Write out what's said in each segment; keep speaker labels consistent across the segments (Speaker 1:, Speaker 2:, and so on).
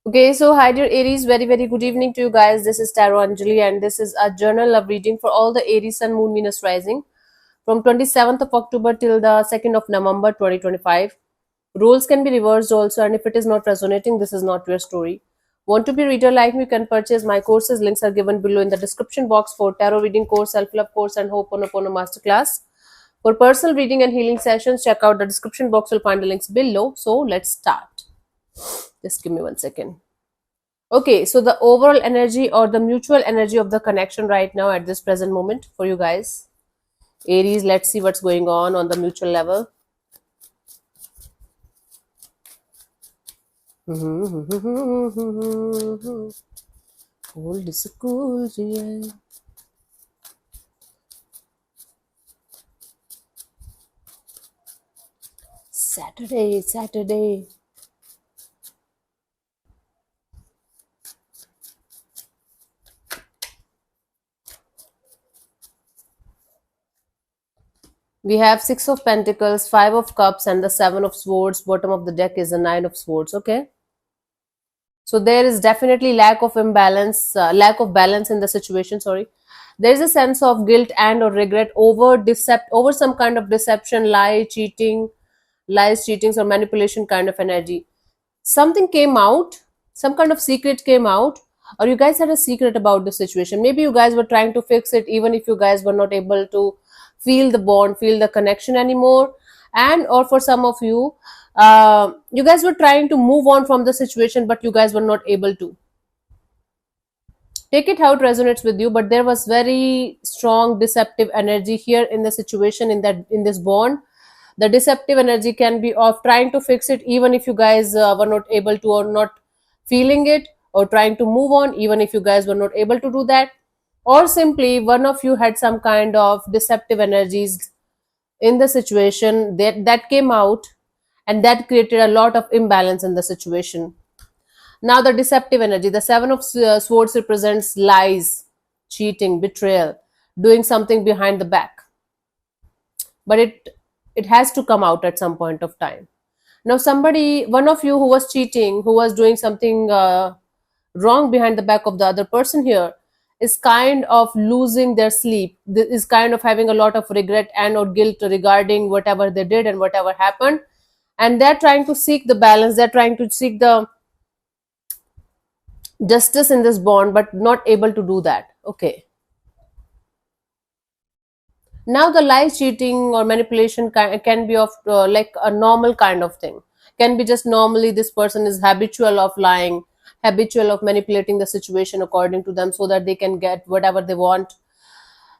Speaker 1: Okay, so hi dear Aries, very good evening to you guys. This is Tarot Anjali and this is a journal of reading for all the Aries Sun Moon Venus rising from 27th of October till the 2nd of November 2025. Rules can be reversed also, and if it is not resonating, this is not your story. Want to be reader like me? You can purchase my courses. Links are given below in the description box for tarot reading course, self-love course and Ho'oponopono masterclass. For personal reading and healing sessions, check out the description box. You'll find the links below. So let's start. Just give me 1 second. Okay, so the overall energy or the mutual energy of the connection right now at this present moment for you guys. Aries, let's see what's going on the mutual level. Cold is cool, yeah. Saturday. We have Six of Pentacles, Five of Cups, and the Seven of Swords. Bottom of the deck is the Nine of Swords. Okay. So there is definitely lack of balance in the situation. Sorry, there is a sense of guilt and or regret over some kind of deception, lies, cheatings, or manipulation kind of energy. Something came out, some kind of secret came out, or you guys had a secret about the situation. Maybe you guys were trying to fix it, even if you guys were not able to feel the bond, feel the connection anymore, and or for some of you you guys were trying to move on from the situation but you guys were not able to. Take it how it resonates with you, but there was very strong deceptive energy here in the situation, in this bond. The deceptive energy can be of trying to fix it even if you guys were not able to, or not feeling it, or trying to move on even if you guys were not able to do that, or simply one of you had some kind of deceptive energies in the situation that came out, and that created a lot of imbalance in the situation. Now the deceptive energy, the Seven of Swords represents lies, cheating, betrayal, doing something behind the back, but it has to come out at some point of time. Now somebody, one of you who was cheating, who was doing something wrong behind the back of the other person here, is kind of losing their sleep, is kind of having a lot of regret and or guilt regarding whatever they did and whatever happened, and they're trying to seek the balance, they're trying to seek the justice in this bond but not able to do that. Okay, now the lies, cheating or manipulation can be of like a normal kind of thing, can be just normally this person is habitual of lying, habitual of manipulating the situation according to them so that they can get whatever they want.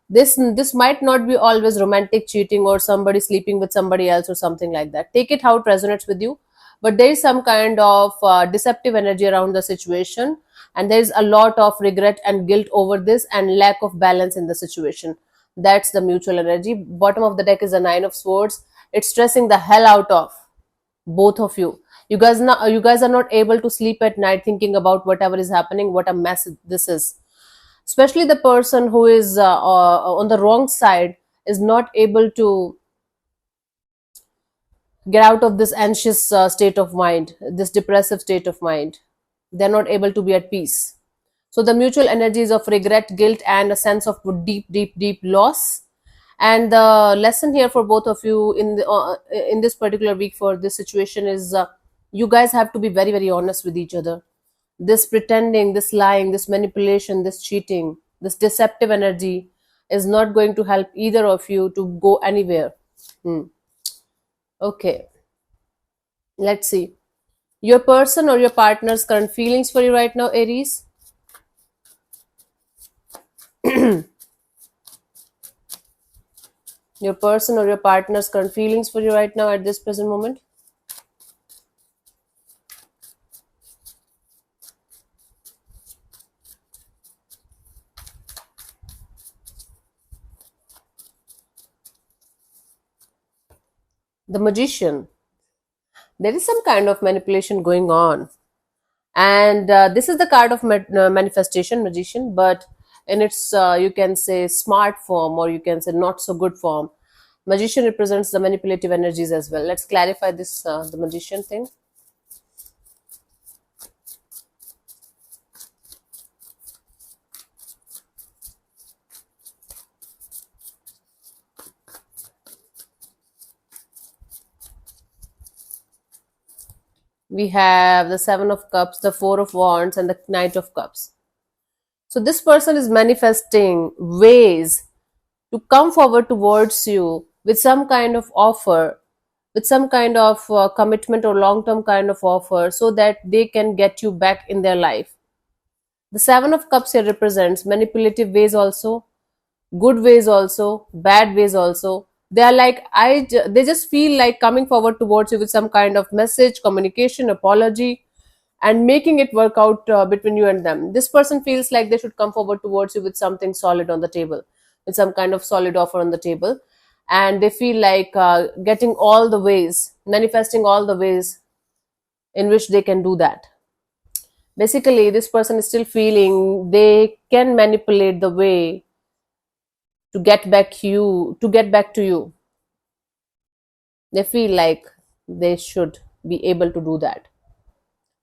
Speaker 1: This might not be always romantic cheating or somebody sleeping with somebody else or something like that. Take it how it resonates with you, but there is some kind of deceptive energy around the situation, and there is a lot of regret and guilt over this and lack of balance in the situation. That's the mutual energy. Bottom of the deck is a Nine of Swords. It's stressing the hell out of both of you. You guys are not able to sleep at night thinking about whatever is happening, what a mess this is. Especially the person who is on the wrong side is not able to get out of this anxious state of mind, this depressive state of mind. They're not able to be at peace. So the mutual energies of regret, guilt, and a sense of deep loss. And the lesson here for both of you in this particular week for this situation is you guys have to be very honest with each other. This pretending, this lying, this manipulation, this cheating, this deceptive energy is not going to help either of you to go anywhere. Hmm. Okay, let's see. Your person or your partner's current feelings for you right now, Aries. Your person or your partner's current feelings for you right now at this present moment. The Magician. There is some kind of manipulation going on, and this is the card of manifestation, Magician, but in its you can say smart form, or you can say not so good form. Magician represents the manipulative energies as well. Let's clarify this the Magician thing. We have the Seven of Cups, the Four of Wands, and the Knight of Cups. So this person is manifesting ways to come forward towards you with some kind of offer, with some kind of commitment or long term kind of offer, so that they can get you back in their life. The Seven of Cups here represents manipulative ways also, good ways also, bad ways also. They are like they just feel like coming forward towards you with some kind of message, communication, apology, and making it work out between you and them. This person feels like they should come forward towards you with something solid on the table, with some kind of solid offer on the table, and they feel like getting all the ways, manifesting all the ways in which they can do that. Basically, this person is still feeling they can manipulate the way to get back to you. They feel like they should be able to do that.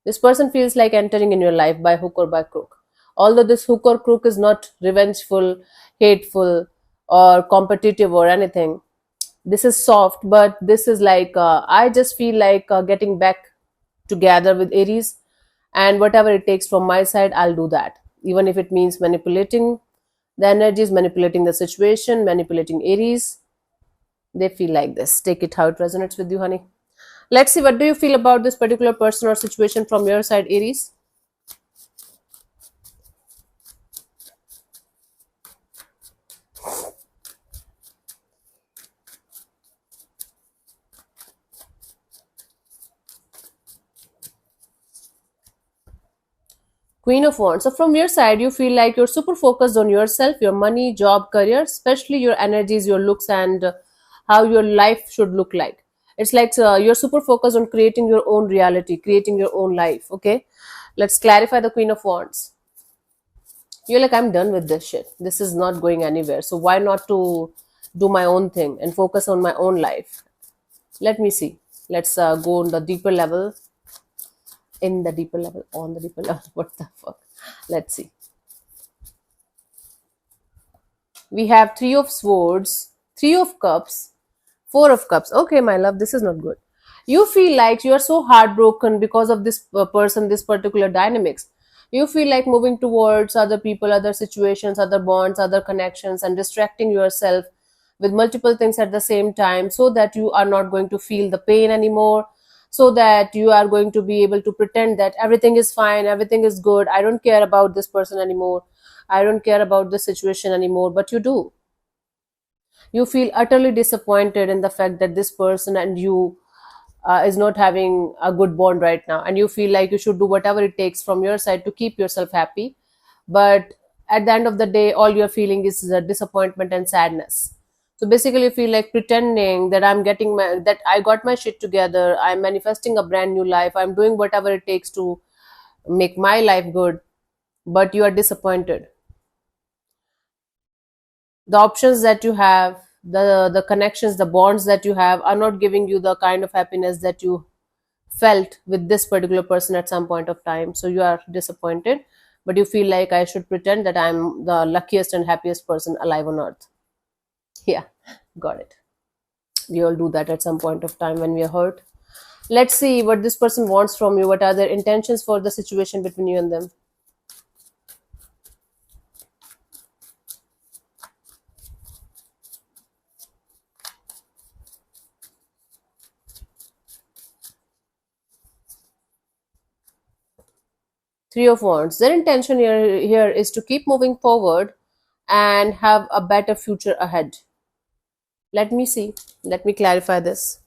Speaker 1: This person feels like entering in your life by hook or by crook. Although this hook or crook is not revengeful, hateful, or competitive or anything, this is soft, but this is like I just feel like getting back together with Aries, and whatever it takes from my side, I'll do that. Even if it means manipulating the energies, manipulating the situation, manipulating Aries, they feel like this. Take it how it resonates with you, honey. Let's see, what do you feel about this particular person or situation from your side, Aries? Queen of Wands. So from your side, you feel like you're super focused on yourself, your money, job, career, especially your energies, your looks, and how your life should look like. It's like you're super focused on creating your own reality, creating your own life. Okay, let's clarify the Queen of Wands. You're like, I'm done with this shit. This is not going anywhere. So why not to do my own thing and focus on my own life? Let me see. Let's go on the deeper level, in the deeper level, on the deeper level. What the fuck? Let's see. We have Three of Swords, Three of Cups, Four of Cups. Okay, my love, this is not good. You feel like you are so heartbroken because of this person, this particular dynamics. You feel like moving towards other people, other situations, other bonds, other connections, and distracting yourself with multiple things at the same time, so that you are not going to feel the pain anymore, so that you are going to be able to pretend that everything is fine, everything is good, I don't care about this person anymore, I don't care about this situation anymore, but you do. You feel utterly disappointed in the fact that this person and you is not having a good bond right now, and you feel like you should do whatever it takes from your side to keep yourself happy, but at the end of the day, all you're feeling is disappointment and sadness. So basically, you feel like pretending that that I got my shit together, I'm manifesting a brand new life, I'm doing whatever it takes to make my life good, but you are disappointed. The options that you have, the connections, the bonds that you have are not giving you the kind of happiness that you felt with this particular person at some point of time. So you are disappointed, but you feel like I should pretend that I'm the luckiest and happiest person alive on earth. Yeah, got it. We all do that at some point of time when we are hurt. Let's see what this person wants from you. What are their intentions for the situation between you and them? Three of Wands. Their intention here is to keep moving forward and have a better future ahead. Let me see. Let me clarify this.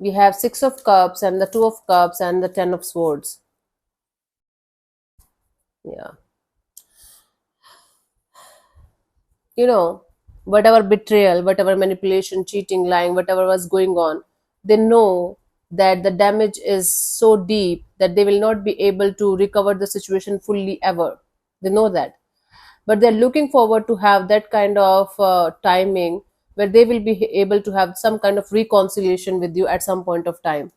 Speaker 1: We have Six of Cups and the Two of Cups and the Ten of Swords. Yeah. You know, whatever betrayal, whatever manipulation, cheating, lying, whatever was going on, they know that the damage is so deep that they will not be able to recover the situation fully ever. They know that. But they're looking forward to have that kind of timing where they will be able to have some kind of reconciliation with you at some point of time.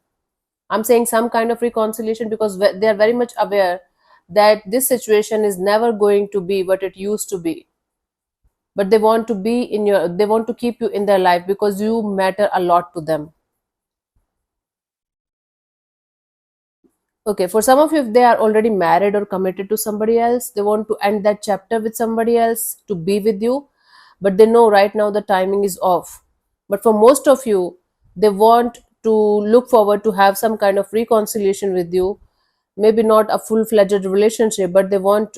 Speaker 1: I'm saying some kind of reconciliation because they are very much aware that this situation is never going to be what it used to be, but they want to keep you in their life because you matter a lot to them. Okay, for some of you, if they are already married or committed to somebody else, they want to end that chapter with somebody else to be with you, but they know right now the timing is off. But for most of you, they want to look forward to have some kind of reconciliation with you, maybe not a full-fledged relationship, but they want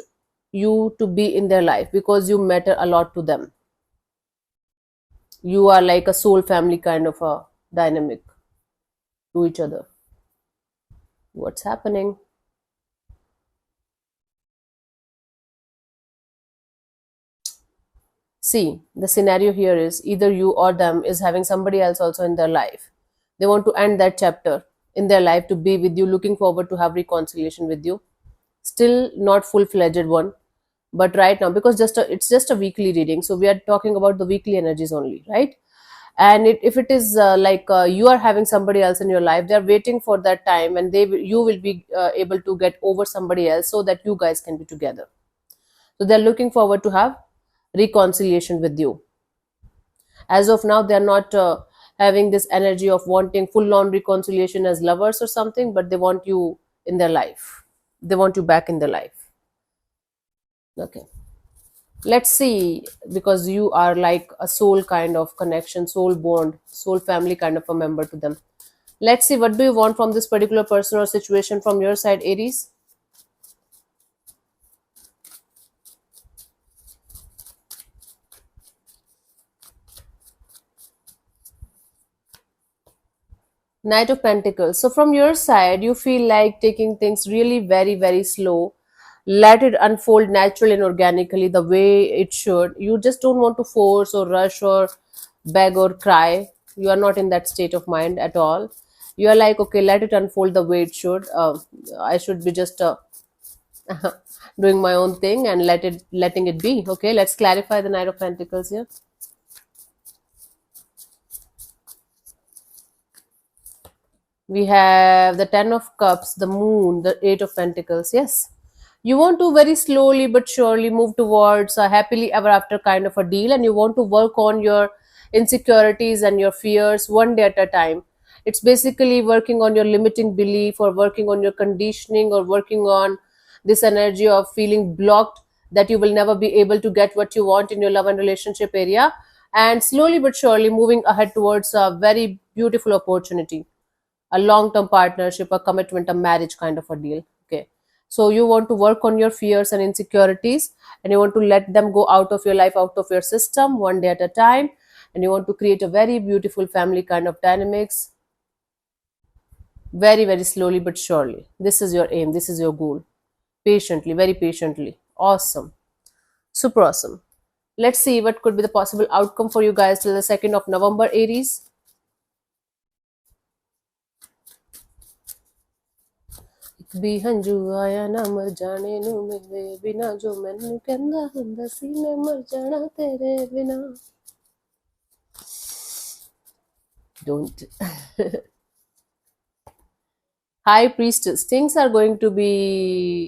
Speaker 1: you to be in their life because you matter a lot to them. You are like a soul family kind of a dynamic to each other. What's happening? See, the scenario here is either you or them is having somebody else also in their life. They want to end that chapter in their life to be with you, looking forward to have reconciliation with you. Still not full-fledged one, but right now, because it's just a weekly reading, so we are talking about the weekly energies only, right? And if it is you are having somebody else in your life, they are waiting for that time, and you will be able to get over somebody else so that you guys can be together. So they're looking forward to have reconciliation with you. As of now, they're not having this energy of wanting full on reconciliation as lovers or something, but they want you in their life. They want you back in their life. Okay, let's see, because you are like a soul kind of connection, soul bond, soul family kind of a member to them. Let's see, what do you want from this particular person or situation from your side, Aries? Knight of Pentacles. So from your side, you feel like taking things really very, very slow. Let it unfold naturally and organically the way it should. You just don't want to force or rush or beg or cry. You are not in that state of mind at all. You are like, okay, let it unfold the way it should. I should be just doing my own thing and letting it be. Okay, let's clarify the Knight of Pentacles here. We have the Ten of Cups, the Moon, the Eight of Pentacles. Yes, you want to very slowly but surely move towards a happily ever after kind of a deal, and you want to work on your insecurities and your fears one day at a time. It's basically working on your limiting belief, or working on your conditioning, or working on this energy of feeling blocked, that you will never be able to get what you want in your love and relationship area, and slowly but surely moving ahead towards a very beautiful opportunity, a long-term partnership, a commitment, a marriage kind of a deal. Okay, so you want to work on your fears and insecurities, and you want to let them go out of your life, out of your system, one day at a time, and you want to create a very beautiful family kind of dynamics, very, very slowly but surely. This is your aim, this is your goal. Patiently, very patiently. Awesome, super awesome. Let's see what could be the possible outcome for you guys till the 2nd of November, Aries. ਵੀ ਹੰਝੂ ਆਇਆ ਨਾ ਮਰ ਜਾਣੇ ਨੂੰ ਮੇਰੇ ਬਿਨਾ ਜੋ ਮੈਨੂੰ ਕਹਿੰਦਾ ਹੁੰਦਾ ਸੀ ਮੈਂ ਮਰ ਜਾਣਾ ਤੇਰੇ ਬਿਨਾ. Don't. High Priestess. Things are going to be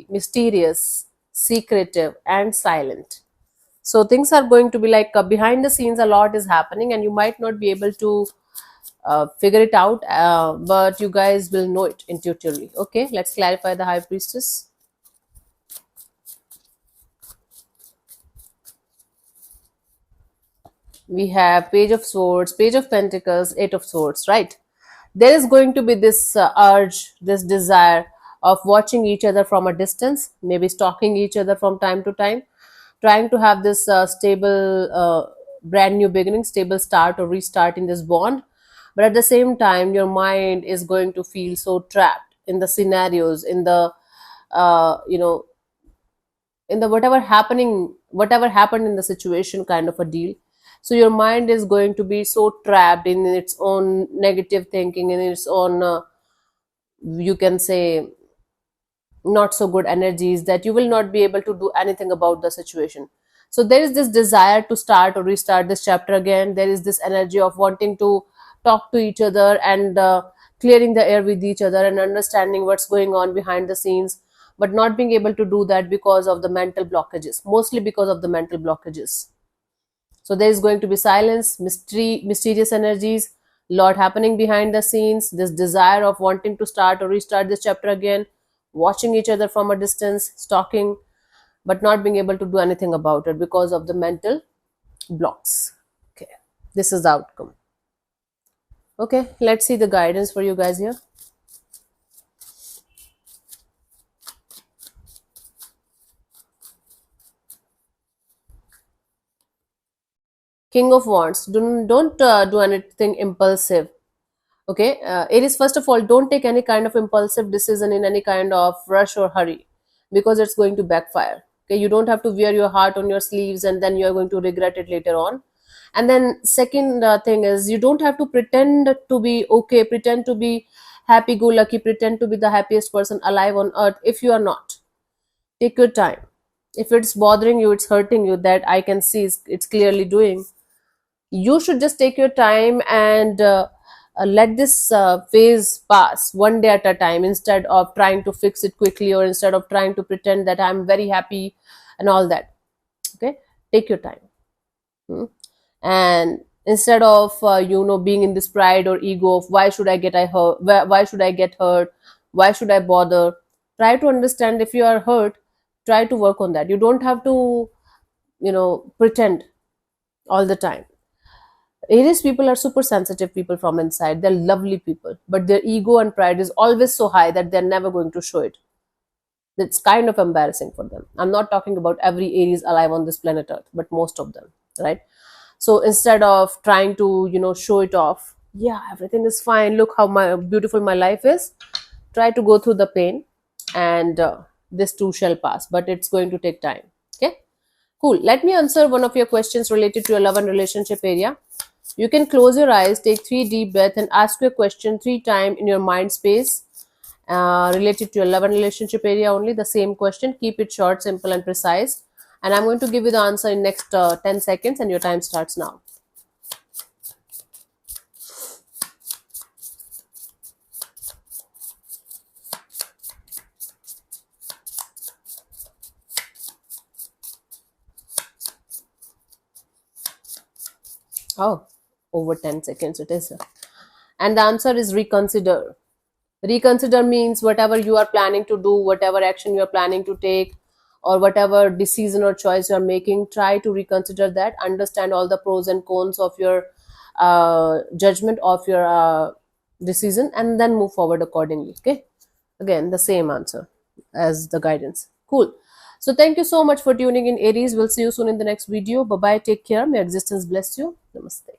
Speaker 1: mysterious, secretive, and silent. So things are going to be like behind the scenes, a lot is happening, and you might not be able to figure it out, but you guys will know it intuitively. Okay, let's clarify the High Priestess. We have Page of Swords, Page of Pentacles, Eight of Swords, right? There is going to be this urge, this desire of watching each other from a distance, maybe stalking each other from time to time, trying to have this stable, brand new beginning, stable start or restart in this bond. But at the same time, your mind is going to feel so trapped in the scenarios, in the, you know, in the whatever happened in the situation kind of a deal. So your mind is going to be so trapped in its own negative thinking, in its own you can say not so good energies, that you will not be able to do anything about the situation. So there is this desire to start or restart this chapter again. There is this energy of wanting to talk to each other and clearing the air with each other and understanding what's going on behind the scenes, but not being able to do that because of the mental blockages, mostly because of the mental blockages. So there is going to be silence, mystery, mysterious energies, lot happening behind the scenes, this desire of wanting to start or restart this chapter again, watching each other from a distance, stalking, but not being able to do anything about it because of the mental blocks. Okay, this is the outcome. Okay, let's see the guidance for you guys here. King of Wands, don't do anything impulsive. Okay, Aries, first of all, don't take any kind of impulsive decision in any kind of rush or hurry, because it's going to backfire. Okay, you don't have to wear your heart on your sleeves and then you're going to regret it later on. And then second thing is, you don't have to pretend to be okay, pretend to be happy go lucky, pretend to be the happiest person alive on earth if you are not. Take your time. If it's bothering you, it's hurting you, that I can see it's clearly doing, you should just take your time and let this phase pass one day at a time, instead of trying to fix it quickly, or instead of trying to pretend that I'm very happy and all that. Okay, take your time. Hmm? And instead of being in this pride or ego of why should I get I hurt, why should I get hurt, why should I bother, try to understand if you are hurt, try to work on that. You don't have to pretend all the time. Aries people are super sensitive people from inside. They're lovely people, but their ego and pride is always so high that they're never going to show it. It's kind of embarrassing for them. I'm not talking about every Aries alive on this planet Earth, but most of them, right? So instead of trying to, show it off, yeah, everything is fine. Look how beautiful my life is. Try to go through the pain, and this too shall pass, but it's going to take time. Okay, cool. Let me answer one of your questions related to your love and relationship area. You can close your eyes, take 3 deep breaths, and ask your question 3 times in your mind space related to your love and relationship area only. The same question. Keep it short, simple, and precise. And I'm going to give you the answer in next 10 seconds, and your time starts now. Oh, over 10 seconds it is. And the answer is reconsider. Reconsider means whatever you are planning to do, whatever action you are planning to take, or whatever decision or choice you are making, try to reconsider that. Understand all the pros and cons of your judgment of your decision, and then move forward accordingly. Okay, again the same answer as the guidance. Cool. So thank you so much for tuning in, Aries. We'll see you soon in the next video. Bye bye, take care, may existence bless you. Namaste.